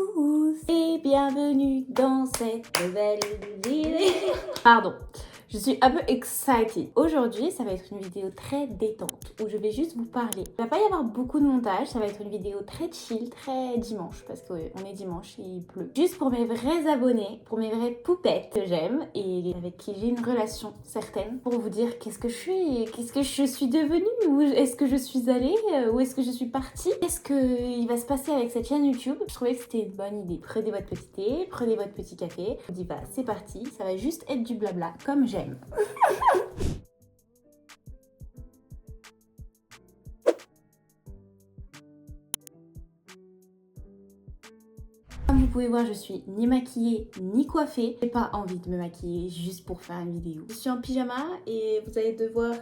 tous et bienvenue dans cette nouvelle vidéo. Pardon, je suis un peu excited. Aujourd'hui, ça va être une vidéo très détente où je vais juste vous parler. Il va pas y avoir beaucoup de montage, ça va être une vidéo très chill, très dimanche parce qu'on est dimanche et il pleut. Juste pour mes vrais abonnés, pour mes vraies poupettes que j'aime et avec qui j'ai une relation certaine, pour vous dire qu'est-ce que je suis devenue, où est-ce que je suis allée, où est-ce que je suis partie, qu'est-ce qu'il va se passer avec cette chaîne YouTube. Je trouvais que c'était une bonne idée. Prenez votre petit thé, prenez votre petit café. Je vous dis bah c'est parti, ça va juste être du blabla comme j'aime. Comme vous pouvez voir, je suis ni maquillée ni coiffée. J'ai pas envie de me maquiller juste pour faire une vidéo. Je suis en pyjama et vous allez devoir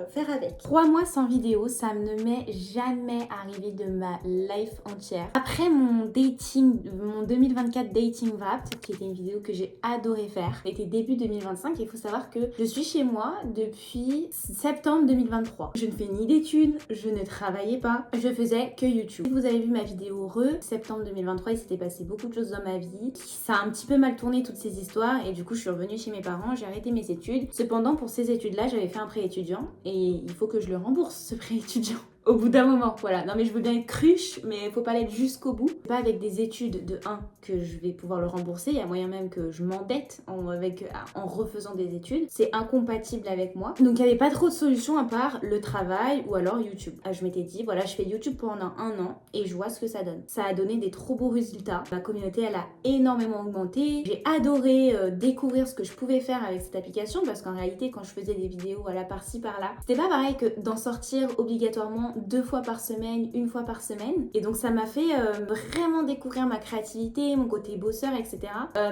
faire avec. 3 mois sans vidéo, ça ne m'est jamais arrivé de ma life entière. Après mon 2024 dating wrap, qui était une vidéo que j'ai adoré faire, c'était début 2025. Il faut savoir que je suis chez moi depuis septembre 2023. Je ne fais ni d'études, je ne travaillais pas, je faisais que YouTube. Si vous avez vu ma vidéo septembre 2023, il s'était passé beaucoup de choses dans ma vie. Ça a un petit peu mal tourné toutes ces histoires et du coup je suis revenue chez mes parents, j'ai arrêté mes études. Cependant pour ces études-là, j'avais fait un prêt étudiant et il faut que je le rembourse ce prêt étudiant. Au bout d'un moment, voilà. Non mais je veux bien être cruche, mais il faut pas l'être jusqu'au bout. C'est pas avec des études de 1 que je vais pouvoir le rembourser. Il y a moyen même que je m'endette en refaisant des études. C'est incompatible avec moi. Donc il n'y avait pas trop de solutions à part le travail ou alors YouTube. Je m'étais dit, voilà, je fais YouTube pendant 1 an et je vois ce que ça donne. Ça a donné des trop beaux résultats. Ma communauté, elle a énormément augmenté. J'ai adoré découvrir ce que je pouvais faire avec cette application parce qu'en réalité, quand je faisais des vidéos à la par-ci, par-là, c'était pas pareil que d'en sortir obligatoirement 2 fois par semaine, 1 fois par semaine. Et donc ça m'a fait vraiment découvrir ma créativité, mon côté bosseur, etc.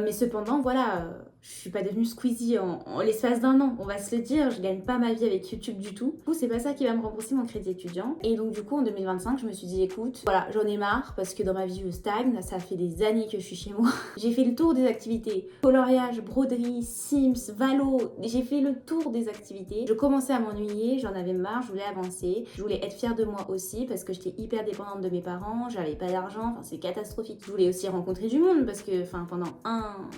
Mais cependant, voilà, je suis pas devenue Squeezie en l'espace d'1 an. On va se le dire, je gagne pas ma vie avec YouTube du tout. Du coup, c'est pas ça qui va me rembourser mon crédit étudiant. Et donc du coup, en 2025, je me suis dit, écoute, voilà, j'en ai marre parce que dans ma vie, je stagne. Ça fait des années que je suis chez moi. J'ai fait le tour des activités. Coloriage, broderie, Sims, Valo. J'ai fait le tour des activités. Je commençais à m'ennuyer, j'en avais marre, je voulais avancer. Je voulais être fière de moi aussi parce que j'étais hyper dépendante de mes parents, j'avais pas d'argent, enfin c'est catastrophique. Je voulais aussi rencontrer du monde parce que pendant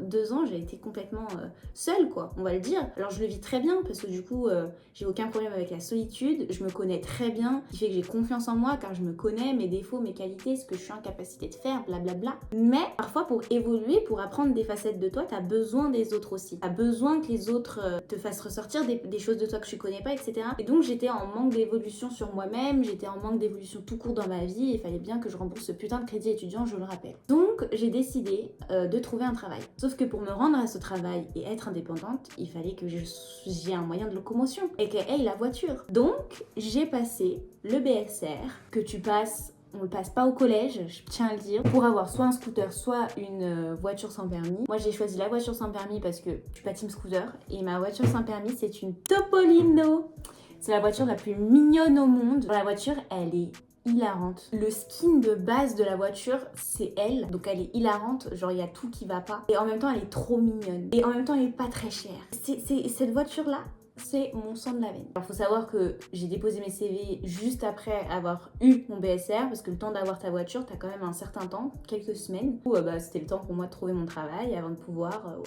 2 ans j'ai été complètement seule quoi, on va le dire. Alors je le vis très bien parce que du coup j'ai aucun problème avec la solitude, je me connais très bien, ce qui fait que j'ai confiance en moi car je me connais, mes défauts, mes qualités, ce que je suis en capacité de faire, blablabla. Mais parfois pour évoluer, pour apprendre des facettes de toi, t'as besoin des autres aussi. T'as besoin que les autres te fassent ressortir des choses de toi que tu connais pas, etc. Et donc j'étais en manque d'évolution sur moi-même, j'étais en manque d'évolution tout court dans ma vie, il fallait bien que je rembourse ce putain de crédit étudiant, je le rappelle. Donc j'ai décidé de trouver un travail. Sauf que pour me rendre à ce travail et être indépendante, il fallait que j'ai un moyen de locomotion, aka la voiture. Donc j'ai passé le BSR, que tu passes. On le passe pas au collège, je tiens à le dire, pour avoir soit un scooter, soit une voiture sans permis. Moi j'ai choisi la voiture sans permis parce que je suis pas team scooter et ma voiture sans permis c'est une Topolino. C'est la voiture la plus mignonne au monde. La voiture, elle est hilarante. Le skin de base de la voiture, c'est elle. Donc elle est hilarante, genre il y a tout qui va pas. Et en même temps, elle est trop mignonne. Et en même temps, elle est pas très chère. Cette voiture-là, c'est mon sang de la veine. Alors faut savoir que j'ai déposé mes CV juste après avoir eu mon BSR parce que le temps d'avoir ta voiture, t'as quand même un certain temps, quelques semaines. Où c'était le temps pour moi de trouver mon travail avant de pouvoir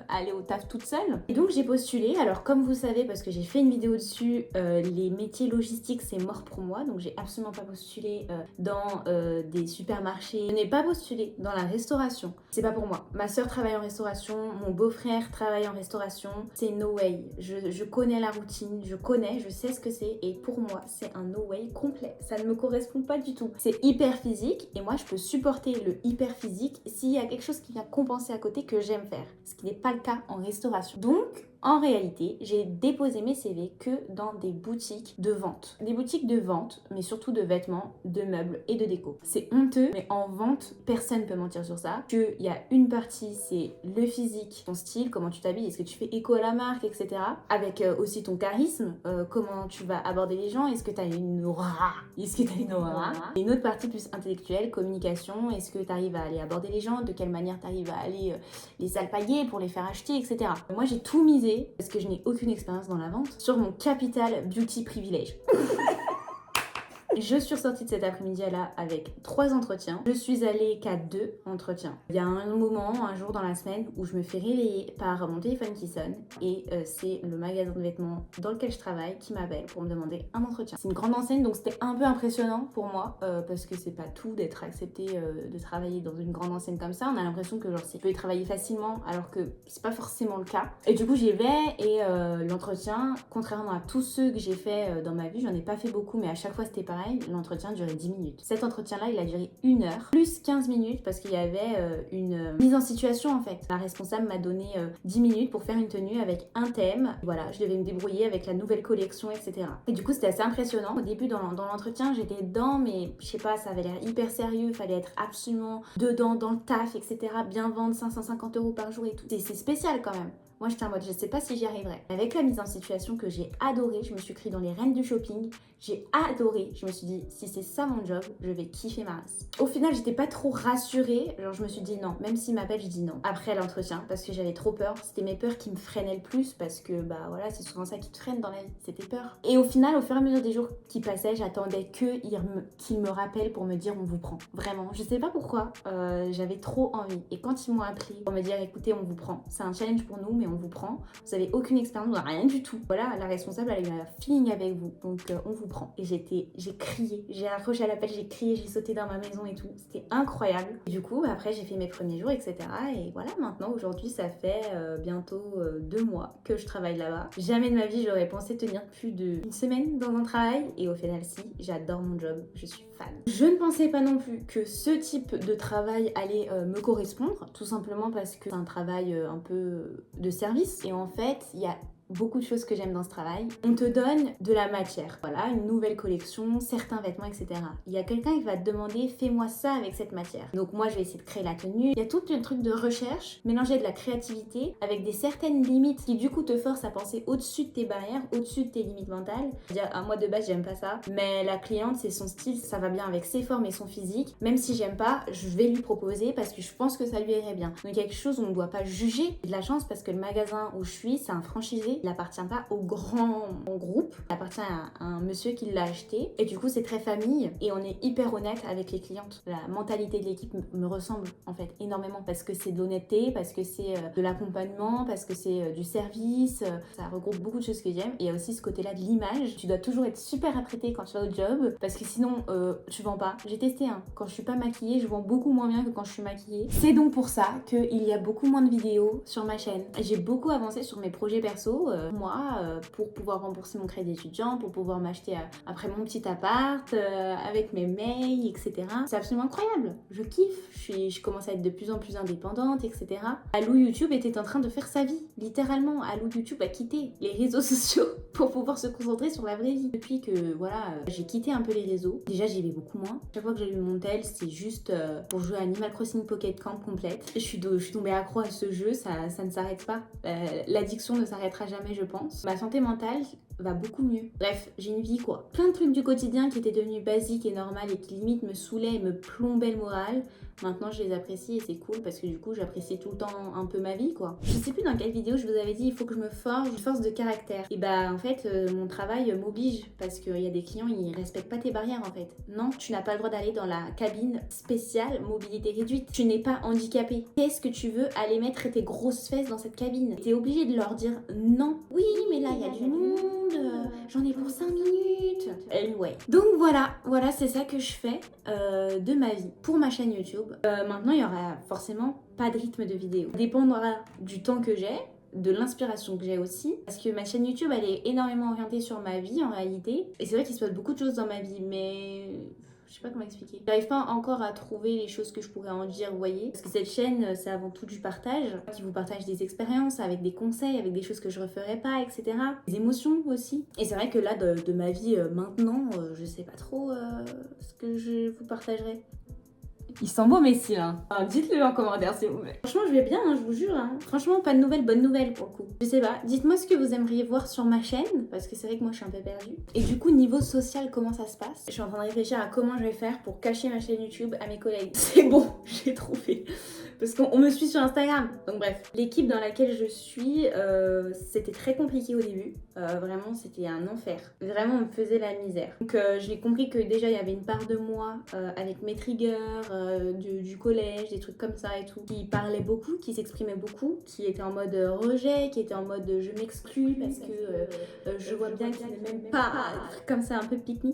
aller au taf toute seule. Et donc j'ai postulé. Alors comme vous savez, parce que j'ai fait une vidéo dessus, les métiers logistiques c'est mort pour moi. Donc j'ai absolument pas postulé dans des supermarchés. Je n'ai pas postulé dans la restauration. C'est pas pour moi. Ma soeur travaille en restauration, mon beau-frère travaille en restauration. C'est no way. Je connais la routine, je sais ce que c'est et pour moi c'est un no way complet. Ça ne me correspond pas du tout. C'est hyper physique et moi je peux supporter le hyper physique s'il y a quelque chose qui vient compenser à côté que j'aime faire. Ce qui n'est pas le cas en restauration. Donc en réalité, j'ai déposé mes CV que dans des boutiques de vente. Des boutiques de vente, mais surtout de vêtements, de meubles et de déco. C'est honteux, mais en vente, personne ne peut mentir sur ça. Il y a une partie, c'est le physique, ton style, comment tu t'habilles, est-ce que tu fais écho à la marque, etc. Avec aussi ton charisme, comment tu vas aborder les gens, est-ce que tu as une aura, Et une autre partie plus intellectuelle, communication, est-ce que tu arrives à aller aborder les gens, de quelle manière tu arrives à aller les alpaguer pour les faire acheter, etc. Moi, j'ai tout misé parce que je n'ai aucune expérience dans la vente, sur mon capital beauty privilège. Je suis ressortie de cet après-midi-là avec 3 entretiens. Je suis allée qu'à 2 entretiens. Il y a un moment, un jour dans la semaine, où je me fais réveiller par mon téléphone qui sonne et c'est le magasin de vêtements dans lequel je travaille qui m'appelle pour me demander un entretien. C'est une grande enseigne, donc c'était un peu impressionnant pour moi parce que c'est pas tout d'être accepté de travailler dans une grande enseigne comme ça. On a l'impression que genre tu peux y travailler facilement alors que c'est pas forcément le cas. Et du coup j'y vais et l'entretien, contrairement à tous ceux que j'ai fait dans ma vie, j'en ai pas fait beaucoup mais à chaque fois c'était pareil, l'entretien durait 10 minutes. Cet entretien là il a duré 1 heure, plus 15 minutes parce qu'il y avait une mise en situation en fait. La responsable m'a donné 10 minutes pour faire une tenue avec un thème. Voilà, je devais me débrouiller avec la nouvelle collection, etc. Et du coup c'était assez impressionnant. Au début dans l'entretien j'étais dedans mais je sais pas, ça avait l'air hyper sérieux, fallait être absolument dedans dans le taf, etc. Bien vendre 550 € par jour et tout. C'est spécial quand même. Moi j'étais en mode je sais pas si j'y arriverai. Avec la mise en situation que j'ai adoré, je me suis crie dans les reines du shopping, j'ai adoré, je me suis dit si c'est ça mon job, je vais kiffer ma race. Au final j'étais pas trop rassurée, genre je me suis dit non, même s'il m'appelle je dis non. Après l'entretien parce que j'avais trop peur, c'était mes peurs qui me freinaient le plus parce que bah voilà c'est souvent ça qui te freine dans la vie, c'était peur. Et au final au fur et à mesure des jours qui passaient, j'attendais qu'il me rappelle pour me dire on vous prend. Vraiment, je sais pas pourquoi, j'avais trop envie. Et quand ils m'ont appelé pour me dire écoutez on vous prend, c'est un challenge pour nous mais on vous prend, vous avez aucune expérience, rien du tout. Voilà, la responsable elle a eu un feeling avec vous, donc on vous prend. Et j'ai crié, j'ai accroché à l'appel, j'ai crié, j'ai sauté dans ma maison et tout, c'était incroyable. Et du coup après j'ai fait mes premiers jours etc. Et voilà, maintenant aujourd'hui ça fait bientôt 2 mois que je travaille là-bas. Jamais de ma vie j'aurais pensé tenir plus d'1 semaine dans un travail et au final si, j'adore mon job, je suis fan. Je ne pensais pas non plus que ce type de travail allait me correspondre, tout simplement parce que c'est un travail un peu de service et en fait il y a beaucoup de choses que j'aime dans ce travail. On te donne de la matière, voilà, une nouvelle collection, certains vêtements, etc. Il y a quelqu'un qui va te demander fais-moi ça avec cette matière. Donc moi je vais essayer de créer la tenue. Il y a tout un truc de recherche, mélanger de la créativité avec des certaines limites qui du coup te forcent à penser au-dessus de tes barrières, au-dessus de tes limites mentales. Dire moi de base j'aime pas ça, mais la cliente c'est son style, ça va bien avec ses formes et son physique. Même si j'aime pas, je vais lui proposer parce que je pense que ça lui irait bien. Donc il y a quelque chose où on ne doit pas juger. J'ai de la chance parce que le magasin où je suis, c'est un franchisé. Il n'appartient pas au grand groupe, il appartient à un monsieur qui l'a acheté et du coup c'est très famille et on est hyper honnête avec les clientes. La mentalité de l'équipe me ressemble en fait énormément parce que c'est de l'honnêteté, parce que c'est de l'accompagnement, parce que c'est du service, ça regroupe beaucoup de choses que j'aime. Et il y a aussi ce côté-là de l'image, tu dois toujours être super apprêtée quand tu vas au job parce que sinon tu vends pas. J'ai testé quand je suis pas maquillée, je vends beaucoup moins bien que quand je suis maquillée. C'est donc pour ça qu'il y a beaucoup moins de vidéos sur ma chaîne. J'ai beaucoup avancé sur mes projets perso, pour pouvoir rembourser mon crédit étudiant, pour pouvoir m'acheter après mon petit appart, avec mes mails, etc. C'est absolument incroyable, je kiffe, je commence à être de plus en plus indépendante, etc. Alou YouTube était en train de faire sa vie, littéralement. Alou YouTube a quitté les réseaux sociaux pour pouvoir se concentrer sur la vraie vie. Depuis que voilà, j'ai quitté un peu les réseaux, déjà j'y vais beaucoup moins. Chaque fois que j'allume mon tel, c'est juste pour jouer à Animal Crossing Pocket Camp complète. Je suis tombée accro à ce jeu, ça ne s'arrête pas. L'addiction ne s'arrêtera jamais, je pense. Ma santé mentale va beaucoup mieux. Bref, j'ai une vie quoi. Plein de trucs du quotidien qui étaient devenus basiques et normales et qui limite me saoulaient et me plombaient le moral. Maintenant je les apprécie et c'est cool parce que du coup j'apprécie tout le temps un peu ma vie quoi. Je sais plus dans quelle vidéo je vous avais dit il faut que je me forge une force de caractère. Et bah en fait mon travail m'oblige parce qu'il y a des clients ils respectent pas tes barrières en fait. Non, tu n'as pas le droit d'aller dans la cabine spéciale mobilité réduite. Tu n'es pas handicapé. Qu'est-ce que tu veux aller mettre tes grosses fesses dans cette cabine? T'es obligé de leur dire non. Oui mais là il y a du monde, j'en ai pour 5 minutes. Anyway. Donc voilà c'est ça que je fais de ma vie pour ma chaîne YouTube. Maintenant il y aura forcément pas de rythme de vidéo. Ça dépendra du temps que j'ai, de l'inspiration que j'ai aussi, parce que ma chaîne YouTube elle est énormément orientée sur ma vie en réalité, et c'est vrai qu'il se passe beaucoup de choses dans ma vie, mais je sais pas comment expliquer. J'arrive pas encore à trouver les choses que je pourrais en dire, vous voyez. Parce que cette chaîne, c'est avant tout du partage, qui vous partage des expériences, avec des conseils, avec des choses que je referais pas, etc. Des émotions aussi. Et c'est vrai que là, de ma vie maintenant, je sais pas trop ce que je vous partagerai. Il sent beau mes cils, hein. Enfin, dites-le en commentaire s'il vous plaît. Franchement, je vais bien, hein, je vous jure. Hein. Franchement, pas de nouvelles, bonnes nouvelles pour le coup. Je sais pas, dites-moi ce que vous aimeriez voir sur ma chaîne, parce que c'est vrai que moi je suis un peu perdue. Et du coup, niveau social, comment ça se passe? Je suis en train de réfléchir à comment je vais faire pour cacher ma chaîne YouTube à mes collègues. C'est bon, j'ai trouvé. Parce qu'on me suit sur Instagram. Donc bref, l'équipe dans laquelle je suis, c'était très compliqué au début. Vraiment, c'était un enfer. Vraiment, on me faisait la misère. Donc j'ai compris que déjà, il y avait une part de moi avec mes triggers du collège, des trucs comme ça et tout, qui parlait beaucoup, qui s'exprimait beaucoup, qui était en mode rejet, qui était en mode je m'exclus parce que je vois bien qu'il n'est même pas comme ça, un peu pick me.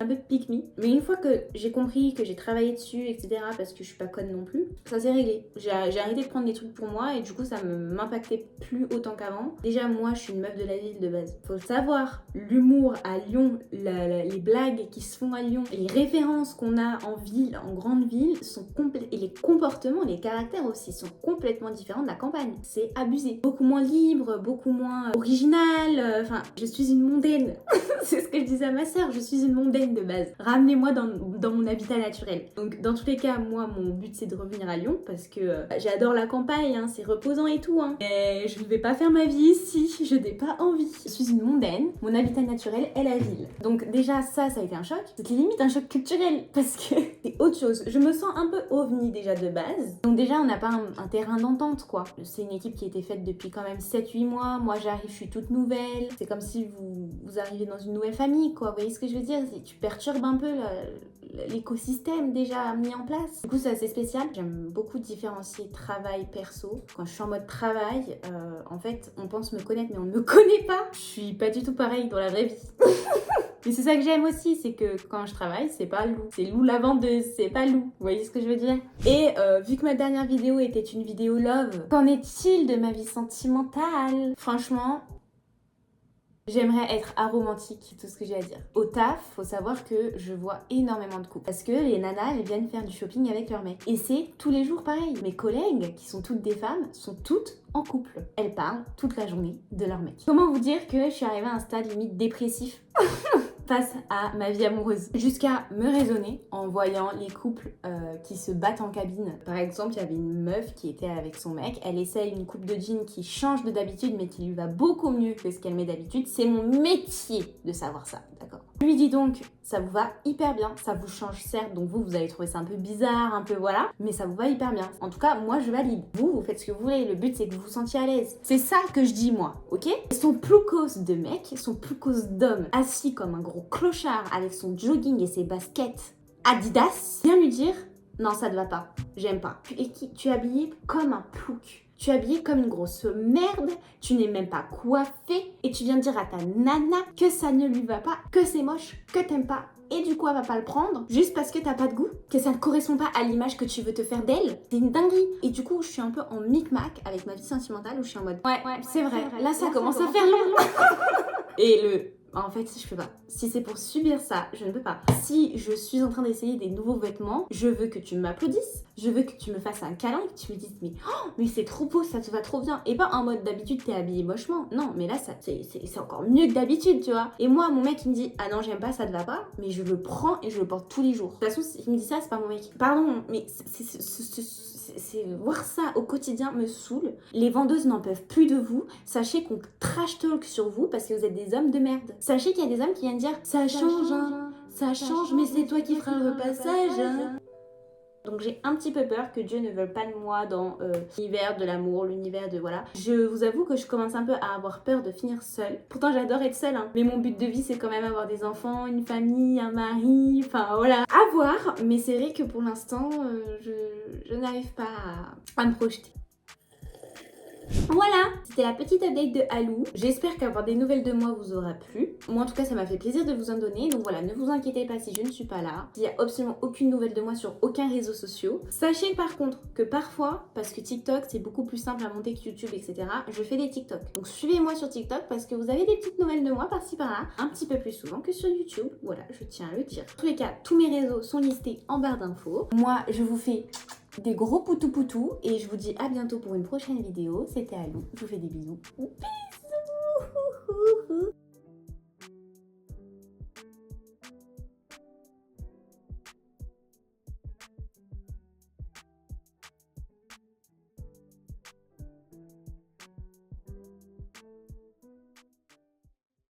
Mais une fois que j'ai compris, que j'ai travaillé dessus, etc., parce que je suis pas conne non plus, ça s'est réglé. J'ai arrêté de prendre des trucs pour moi et du coup ça m'impactait plus autant qu'avant. Déjà moi je suis une meuf de la ville de base. Faut le savoir, l'humour à Lyon, les blagues qui se font à Lyon, les références qu'on a en ville, en grande ville, sont et les comportements, les caractères aussi sont complètement différents de la campagne. C'est abusé. Beaucoup moins libre, beaucoup moins original. Enfin, je suis une mondaine. C'est ce que je disais à ma sœur, je suis une mondaine de base. Ramenez-moi dans mon habitat naturel. Donc dans tous les cas, moi mon but c'est de revenir à Lyon parce que j'adore la campagne, hein, c'est reposant et tout. Hein. Mais je ne vais pas faire ma vie ici, je n'ai pas envie. Je suis une mondaine, mon habitat naturel est la ville. Donc déjà ça a été un choc. C'était limite un choc culturel parce que c'est autre chose. Je me sens un peu ovni déjà de base. Donc déjà on n'a pas un terrain d'entente quoi. C'est une équipe qui a été faite depuis quand même 7-8 mois. Moi j'arrive, je suis toute nouvelle. C'est comme si vous arrivez dans une nouvelle famille quoi. Vous voyez ce que je veux dire? Tu perturbes un peu l'écosystème déjà mis en place. Du coup c'est assez spécial. J'aime beaucoup différencier travail perso. Quand je suis en mode travail, en fait on pense me connaître mais on ne me connaît pas. Je suis pas du tout pareil dans la vraie vie. Mais c'est ça que j'aime aussi, c'est que quand je travaille, c'est pas Lou. C'est Lou la vendeuse, c'est pas Lou. Vous voyez ce que je veux dire? Et vu que ma dernière vidéo était une vidéo love, qu'en est-il de ma vie sentimentale? Franchement, j'aimerais être aromantique, c'est tout ce que j'ai à dire. Au taf, faut savoir que je vois énormément de couples. Parce que les nanas, elles viennent faire du shopping avec leurs mecs. Et c'est tous les jours pareil. Mes collègues, qui sont toutes des femmes, sont toutes en couple. Elles parlent toute la journée de leur mec. Comment vous dire que je suis arrivée à un stade limite dépressif face à ma vie amoureuse, jusqu'à me raisonner en voyant les couples qui se battent en cabine. Par exemple, il y avait une meuf qui était avec son mec, elle essaye une coupe de jean qui change de d'habitude mais qui lui va beaucoup mieux que ce qu'elle met d'habitude. C'est mon métier de savoir ça, d'accord? Je lui dis donc, ça vous va hyper bien, ça vous change certes, donc vous allez trouver ça un peu bizarre, un peu voilà, mais ça vous va hyper bien. En tout cas, moi je valide. Vous faites ce que vous voulez, le but c'est que vous vous sentiez à l'aise. C'est ça que je dis moi, ok? Son ploucos de mec, son ploucos d'homme, assis comme un gros clochard avec son jogging et ses baskets Adidas, viens lui dire, non ça ne va pas, j'aime pas. Tu es habillée comme un plouc. Tu es habillée comme une grosse merde, tu n'es même pas coiffée et tu viens dire à ta nana que ça ne lui va pas, que c'est moche, que t'aimes pas. Et du coup, elle va pas le prendre juste parce que t'as pas de goût, que ça ne correspond pas à l'image que tu veux te faire d'elle. C'est une dinguerie. Et du coup, je suis un peu en micmac avec ma vie sentimentale où je suis en mode ouais, c'est vrai, là ça commence à faire long. Et en fait, je peux pas. Si c'est pour subir ça, je ne peux pas. Si je suis en train d'essayer des nouveaux vêtements, je veux que tu m'applaudisses, je veux que tu me fasses un câlin, que tu me dises mais c'est trop beau, ça te va trop bien. Et pas en mode d'habitude t'es habillée mochement. Non, mais là c'est encore mieux que d'habitude, tu vois. Et moi, mon mec il me dit ah non j'aime pas, ça te va pas, mais je le prends et je le porte tous les jours. De toute façon, s'il me dit ça, c'est pas mon mec. Pardon, mais c'est voir ça au quotidien me saoule. Les vendeuses n'en peuvent plus de vous. Sachez qu'on trash talk sur vous parce que vous êtes des hommes de merde. Sachez qu'il y a des hommes qui viennent dire ça change, hein, ça change, mais c'est toi qui feras le repassage. Hein. Donc j'ai un petit peu peur que Dieu ne veuille pas de moi dans l'univers de l'amour, l'univers de voilà. Je vous avoue que je commence un peu à avoir peur de finir seule. Pourtant j'adore être seule, hein. Mais mon but de vie c'est quand même avoir des enfants, une famille, un mari, enfin voilà. À voir, mais c'est vrai que pour l'instant je n'arrive pas à me projeter. Voilà, c'était la petite update de Alou. J'espère qu'avoir des nouvelles de moi vous aura plu. Moi en tout cas ça m'a fait plaisir de vous en donner. Donc voilà, ne vous inquiétez pas si je ne suis pas là. Il n'y a absolument aucune nouvelle de moi sur aucun réseau social. Sachez par contre que parfois, parce que TikTok c'est beaucoup plus simple à monter que YouTube etc, je fais des TikTok. Donc suivez-moi sur TikTok parce que vous avez des petites nouvelles de moi par-ci par-là. Un petit peu plus souvent que sur YouTube. Voilà, je tiens à le dire. En tous les cas, tous mes réseaux sont listés en barre d'infos. Moi je vous fais des gros poutou et je vous dis à bientôt pour une prochaine vidéo. C'était Alou, je vous fais des bisous. Bisous.